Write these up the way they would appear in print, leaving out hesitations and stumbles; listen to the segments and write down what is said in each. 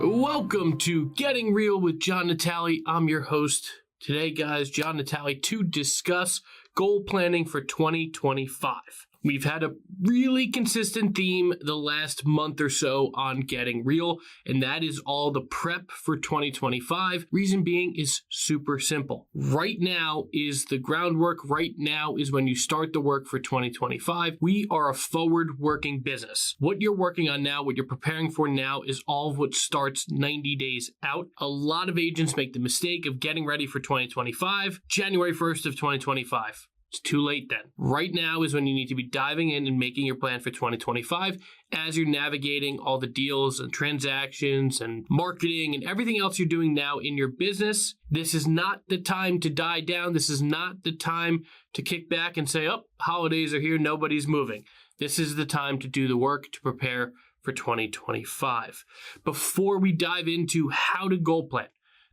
Welcome to Getting Real with John Natale. I'm your host today, guys, John Natale, to discuss goal planning for 2025. We've had a really consistent theme the last month or so on Getting Real, and that is all the prep for 2025. Reason being is super simple. Right now is the groundwork. Right now is when you start the work for 2025. We are a forward-working business. What you're working on now, what you're preparing for now, is all of what starts 90 days out. A lot of agents make the mistake of getting ready for 2025, January 1st of 2025. It's too late then. Right now is when you need to be diving in and making your plan for 2025 as you're navigating all the deals and transactions and marketing and everything else you're doing now in your business. This is not the time to die down. This is not the time to kick back and say, oh, holidays are here, nobody's moving. This is the time to do the work to prepare for 2025. Before we dive into how to goal plan,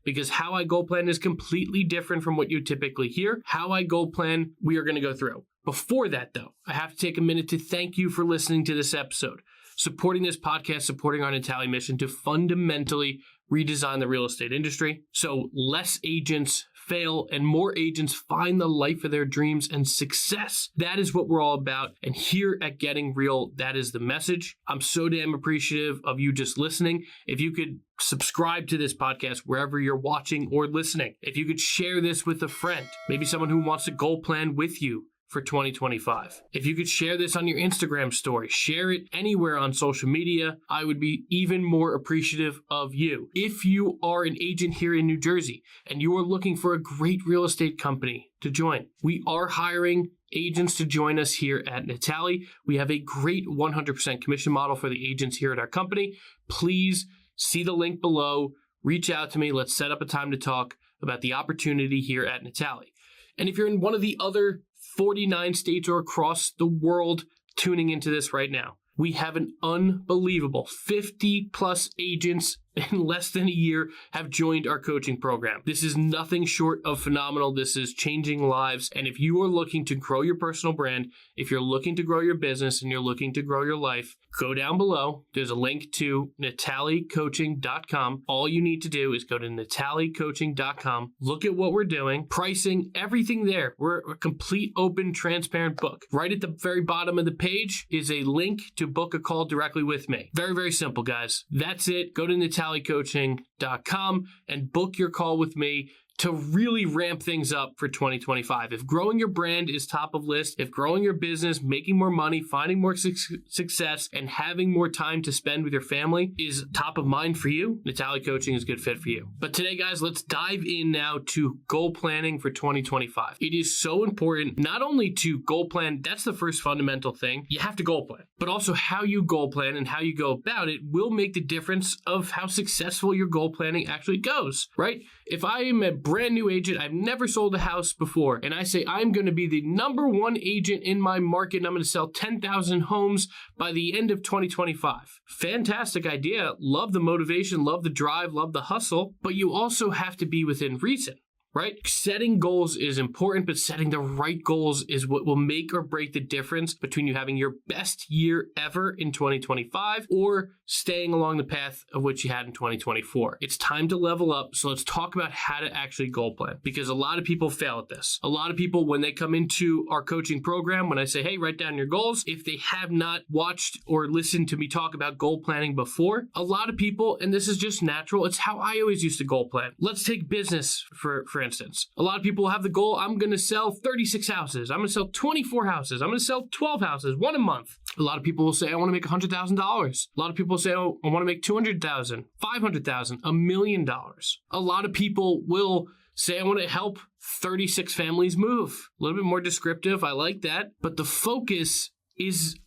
because how I goal plan is completely different from what you typically hear. How I goal plan, we are going to go through. Before that, though, I have to take a minute to thank you for listening to this episode, supporting this podcast, supporting our Natale mission to fundamentally redesign the real estate industry so less agents fail and more agents find the life of their dreams and success. That is what we're all about. And here at Getting Real, that is the message. I'm so damn appreciative of you just listening. If you could subscribe to this podcast wherever you're watching or listening. If you could share this with a friend, maybe someone who wants to goal plan with you for 2025. If you could share this on your Instagram story, share it anywhere on social media, I would be even more appreciative of you. If you are an agent here in New Jersey and you are looking for a great real estate company to join, we are hiring agents to join us here at Natale. We have a great 100% commission model for the agents here at our company. Please see the link below, reach out to me, let's set up a time to talk about the opportunity here at Natale. And if you're in one of the other 49 states or across the world tuning into this right now, we have an unbelievable 50 plus agents in less than a year have joined our coaching program. This is nothing short of phenomenal. This is changing lives. And if you are looking to grow your personal brand, if you're looking to grow your business and you're looking to grow your life, go down below. There's a link to natalecoaching.com. All you need to do is go to natalecoaching.com, look at what we're doing, pricing, everything there. We're a complete, open, transparent book. Right at the very bottom of the page is a link to book a call directly with me. Very, very simple, guys. That's it. Go to natalecoaching.com and book your call with me to really ramp things up for 2025. If growing your brand is top of list, if growing your business, making more money, finding more success, and having more time to spend with your family is top of mind for you, Natale Coaching is a good fit for you. But today, guys, let's dive in now to goal planning for 2025. It is so important not only to goal plan, that's the first fundamental thing. You have to goal plan, but also how you goal plan and how you go about it will make the difference of how successful your goal planning actually goes, right? If I am a brand new agent, I've never sold a house before, and I say I'm going to be the number one agent in my market and I'm going to sell 10,000 homes by the end of 2025. Fantastic idea. Love the motivation, love the drive, love the hustle, but you also have to be within reason. Right? Setting goals is important, but setting the right goals is what will make or break the difference between you having your best year ever in 2025 or staying along the path of what you had in 2024. It's time to level up. So let's talk about how to actually goal plan, because a lot of people fail at this. A lot of people, when they come into our coaching program, when I say, hey, write down your goals, if they have not watched or listened to me talk about goal planning before, a lot of people, and this is just natural, it's how I always used to goal plan. Let's take business for instance. A lot of people have the goal, I'm going to sell 36 houses. I'm going to sell 24 houses. I'm going to sell 12 houses, one a month. A lot of people will say, I want to make $100,000. A lot of people say, oh, I want to make $200,000, $500,000, $1 million. A lot of people will say, I want to help 36 families move. A little bit more descriptive. I like that. But the focus is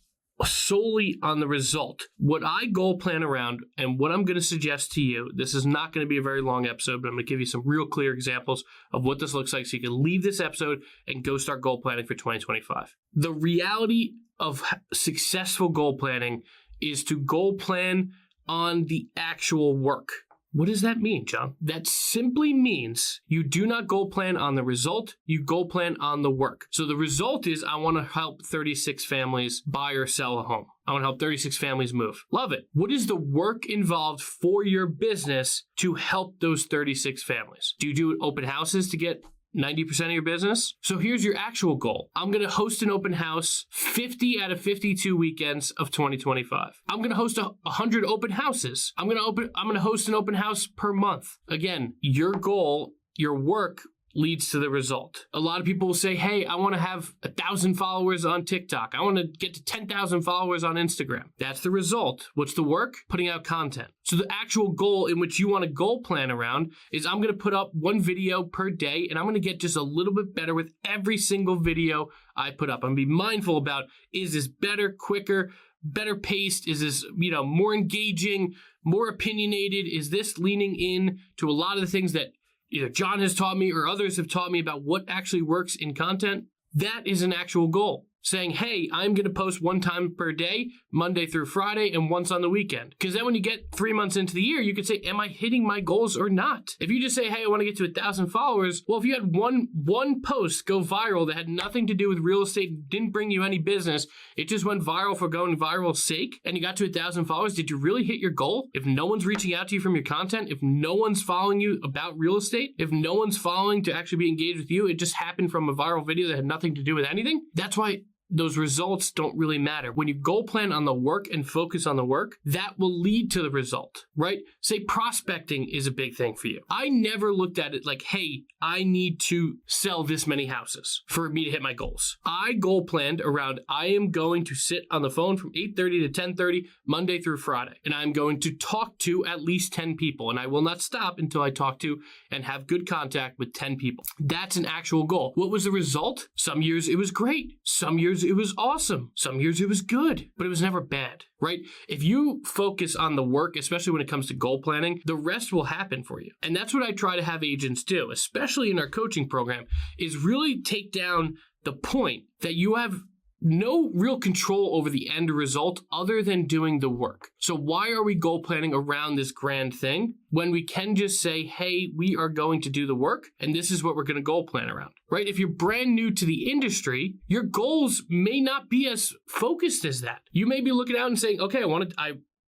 solely on the result. What I goal plan around and what I'm going to suggest to you, this is not going to be a very long episode, but I'm going to give you some real clear examples of what this looks like so you can leave this episode and go start goal planning for 2025. The reality of successful goal planning is to goal plan on the actual work. What does that mean, John? That simply means you do not goal plan on the result, you goal plan on the work. So the result is I want to help 36 families buy or sell a home. I want to help 36 families move. Love it. What is the work involved for your business to help those 36 families? Do you do open houses to get 90% of your business? So here's your actual goal. I'm going to host an open house 50 out of 52 weekends of 2025. I'm going to host 100 open houses. I'm going to host an open house per month. Again, your goal, your work leads to the result. A lot of people will say, hey, I want to have 1,000 followers on TikTok. I want to get to 10,000 followers on Instagram. That's the result. What's the work? Putting out content. So the actual goal in which you want to goal plan around is I'm going to put up one video per day, and I'm going to get just a little bit better with every single video I put up. I'm going to be mindful about, is this better, quicker, better paced? Is this, more engaging, more opinionated? Is this leaning in to a lot of the things that either John has taught me or others have taught me about what actually works in content? That is an actual goal. Saying, hey, I'm going to post one time per day, Monday through Friday, and once on the weekend. Because then when you get 3 months into the year, you could say, am I hitting my goals or not? If you just say, hey, I want to get to 1,000 followers, well, if you had one post go viral that had nothing to do with real estate, didn't bring you any business, it just went viral for going viral's sake, and you got to 1,000 followers, did you really hit your goal? If no one's reaching out to you from your content, if no one's following you about real estate, if no one's following to actually be engaged with you, it just happened from a viral video that had nothing to do with anything, that's why those results don't really matter. When you goal plan on the work and focus on the work, that will lead to the result, right? Say prospecting is a big thing for you. I never looked at it like, hey, I need to sell this many houses for me to hit my goals. I goal planned around, I am going to sit on the phone from 8:30 to 10:30, Monday through Friday, and I'm going to talk to at least 10 people, and I will not stop until I talk to and have good contact with 10 people. That's an actual goal. What was the result? Some years it was great. Some years it was awesome. Some years it was good, but it was never bad, right? If you focus on the work, especially when it comes to goal planning, the rest will happen for you. And that's what I try to have agents do, especially in our coaching program, is really take down the point that you have no real control over the end result other than doing the work. So why are we goal planning around this grand thing when we can just say, hey, we are going to do the work and this is what we're going to goal plan around, right? If you're brand new to the industry, your goals may not be as focused as that. You may be looking out and saying, okay,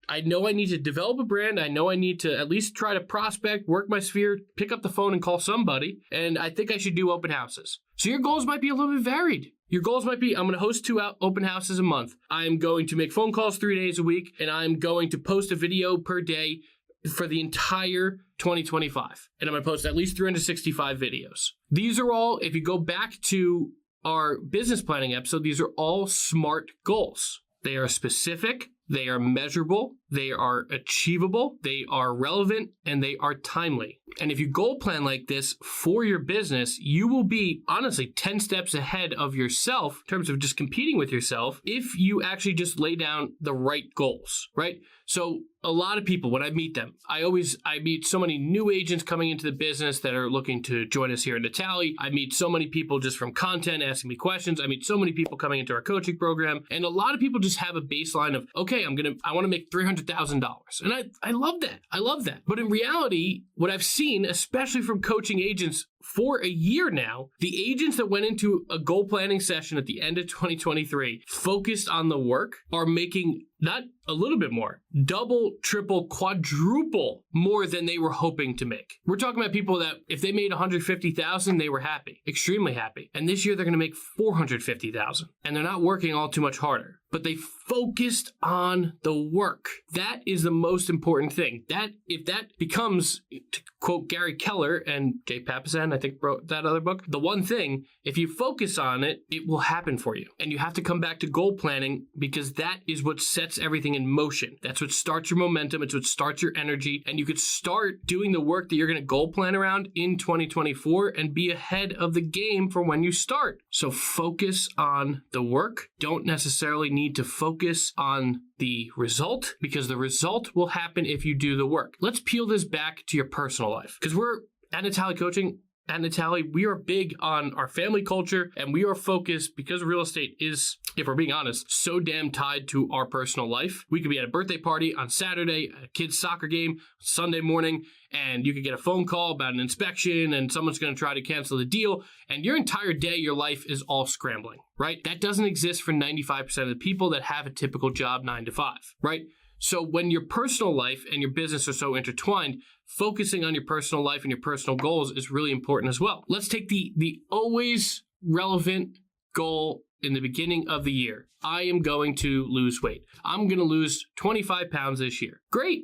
I know I need to develop a brand. I know I need to at least try to prospect, work my sphere, pick up the phone and call somebody. And I think I should do open houses. So your goals might be a little bit varied. Your goals might be, I'm going to host 2 open houses a month. I'm going to make phone calls 3 days a week, and I'm going to post a video per day for the entire 2025. And I'm going to post at least 365 videos. These are all, if you go back to our business planning episode, these are all SMART goals. They are specific, they are measurable, they are achievable, they are relevant, and they are timely. And if you goal plan like this for your business, you will be honestly 10 steps ahead of yourself in terms of just competing with yourself if you actually just lay down the right goals, right? So a lot of people, when I meet them, I meet so many new agents coming into the business that are looking to join us here at Natale. I meet so many people just from content asking me questions. I meet so many people coming into our coaching program. And a lot of people just have a baseline of, okay, I want to make $300,000. And I love that. I love that. But in reality, what I've seen, especially from coaching agents for a year now, the agents that went into a goal planning session at the end of 2023 focused on the work are making not a little bit more, double, triple, quadruple more than they were hoping to make. We're talking about people that if they made $150,000, they were happy, extremely happy. And this year they're going to make $450,000, and they're not working all too much harder, but they focused on the work. That is the most important thing. That if that becomes, to quote Gary Keller and Jay Papasan, I think wrote that other book, the one thing, if you focus on it, it will happen for you. And you have to come back to goal planning because that is what sets everything in motion. That's what starts your momentum. It's what starts your energy. And you could start doing the work that you're going to goal plan around in 2024 and be ahead of the game for when you start. So focus on the work. Don't necessarily need to focus on the result because the result will happen if you do the work. Let's peel this back to your personal life because we're at Natale Coaching. at Natale, we are big on our family culture, and we are focused because real estate is, if we're being honest, so damn tied to our personal life. We could be at a birthday party on Saturday, a kid's soccer game Sunday morning, and you could get a phone call about an inspection and someone's going to try to cancel the deal, and your entire day, your life is all scrambling, right? That doesn't exist for 95% of the people that have a typical job 9 to 5, right? So when your personal life and your business are so intertwined, focusing on your personal life and your personal goals is really important as well. Let's take the always relevant goal in the beginning of the year. I am going to lose weight. I'm going to lose 25 pounds this year. Great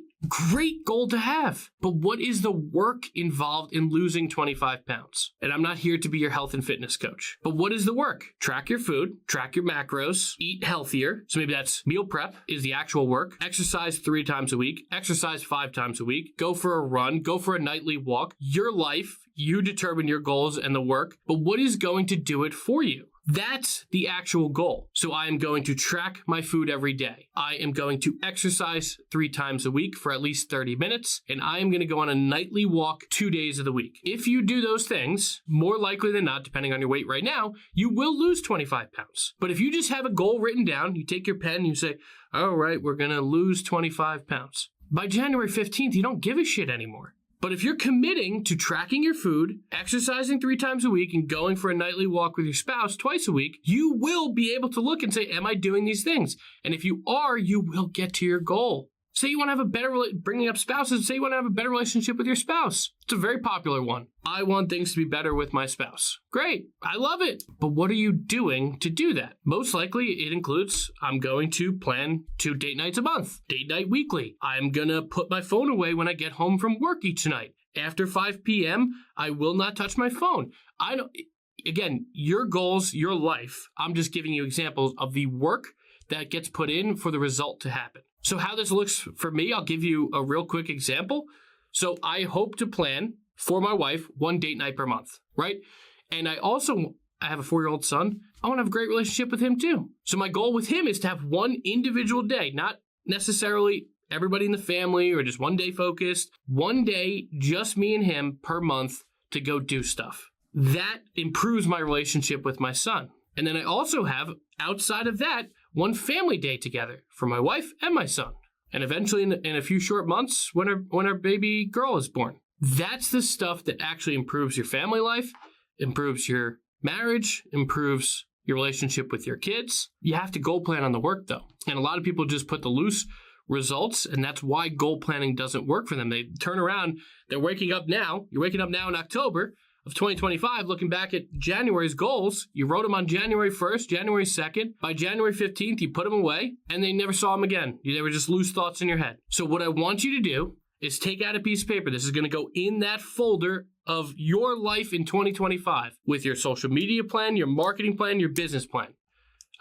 goal to have. But what is the work involved in losing 25 pounds? And I'm not here to be your health and fitness coach. But what is the work? Track your food, track your macros, eat healthier. So maybe that's meal prep is the actual work. Exercise 3 times a week, exercise 5 times a week, go for a run, go for a nightly walk. Your life, you determine your goals and the work, but what is going to do it for you? That's the actual goal. So I am going to track my food every day. I am going to exercise 3 times a week for at least 30 minutes, and I am going to go on a nightly walk 2 days of the week. If you do those things, more likely than not, depending on your weight right now, you will lose 25 pounds. But if you just have a goal written down, you take your pen and you say, all right, we're going to lose 25 pounds. By January 15th, you don't give a shit anymore. But if you're committing to tracking your food, exercising 3 times a week, and going for a nightly walk with your spouse twice a week, you will be able to look and say, am I doing these things? And if you are, you will get to your goal. Say you want to have a better, bringing up spouses, say you want to have a better relationship with your spouse. It's a very popular one. I want things to be better with my spouse. Great. I love it. But what are you doing to do that? Most likely it includes, I'm going to plan 2 date nights a month, date night weekly. I'm going to put my phone away when I get home from work each night. After 5 p.m., I will not touch my phone. Again, your goals, your life, I'm just giving you examples of the work that gets put in for the result to happen. So how this looks for me, I'll give you a real quick example. So I hope to plan for my wife 1 date night per month, right? And I have a 4-year-old son. I want to have a great relationship with him too. So my goal with him is to have 1 individual day, not necessarily everybody in the family or just 1 day focused. 1 day, just me and him per month to go do stuff. That improves my relationship with my son. And then I also have, outside of that, 1 family day together for my wife and my son. And eventually in a few short months when our baby girl is born. That's the stuff that actually improves your family life, improves your marriage, improves your relationship with your kids. You have to goal plan on the work though. And a lot of people just put the loose results, and that's why goal planning doesn't work for them. They turn around, you're waking up now in October of 2025, looking back at January's goals. You wrote them on January 1st, January 2nd. By January 15th, you put them away, and they never saw them again. They were just loose thoughts in your head. So what I want you to do is take out a piece of paper. This is going to go in that folder of your life in 2025 with your social media plan, your marketing plan, your business plan.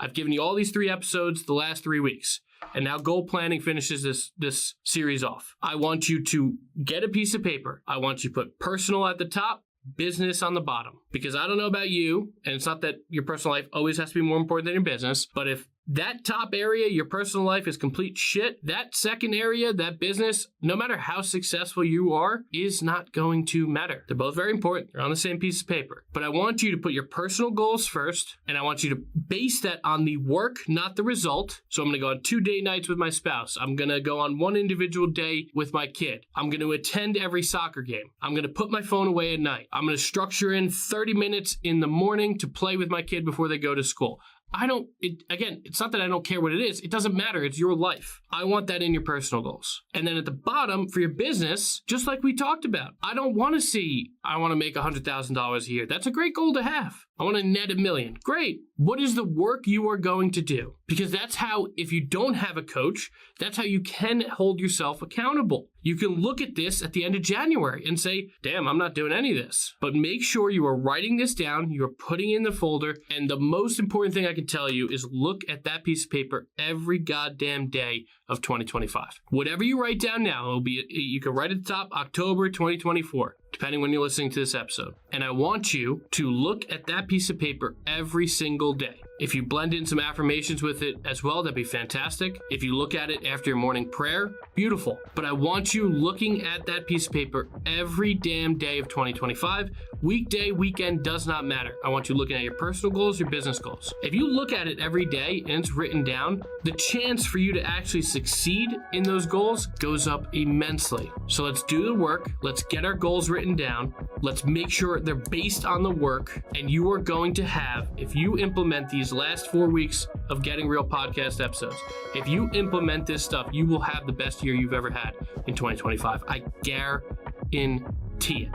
I've given you all these 3 episodes the last 3 weeks. And now goal planning finishes this series off. I want you to get a piece of paper. I want you to put personal at the top, business on the bottom. Because I don't know about you, and it's not that your personal life always has to be more important than your business, but if that top area, your personal life, is complete shit, that second area, that business, no matter how successful you are, is not going to matter. They're both very important. They're on the same piece of paper. But I want you to put your personal goals first, and I want you to base that on the work, not the result. So I'm going to go on 2 date nights with my spouse. I'm going to go on 1 individual day with my kid. I'm going to attend every soccer game. I'm going to put my phone away at night. I'm going to structure in 30 minutes in the morning to play with my kid before they go to school. It's not that I don't care what it is. It doesn't matter. It's your life. I want that in your personal goals. And then at the bottom for your business, just like we talked about, I want to make $100,000 a year. That's a great goal to have. I want to net $1 million. Great. What is the work you are going to do? Because that's how, if you don't have a coach, that's how you can hold yourself accountable. You can look at this at the end of January and say, damn, I'm not doing any of this. But make sure you are writing this down, you are putting it in the folder, and the most important thing I can tell you is look at that piece of paper every goddamn day of 2025. Whatever you write down now, you can write at the top October 2024. Depending when you're listening to this episode. And I want you to look at that piece of paper every single day. If you blend in some affirmations with it as well, that'd be fantastic. If you look at it after your morning prayer, beautiful. But I want you looking at that piece of paper every damn day of 2025. Weekday, weekend, does not matter. I want you looking at your personal goals, your business goals. If you look at it every day and it's written down, the chance for you to actually succeed in those goals goes up immensely. So let's do the work. Let's get our goals written down. Let's make sure they're based on the work. And you are going to have, if you implement these last 4 weeks of Getting Real podcast episodes, if you implement this stuff, you will have the best year you've ever had in 2025. I guarantee it.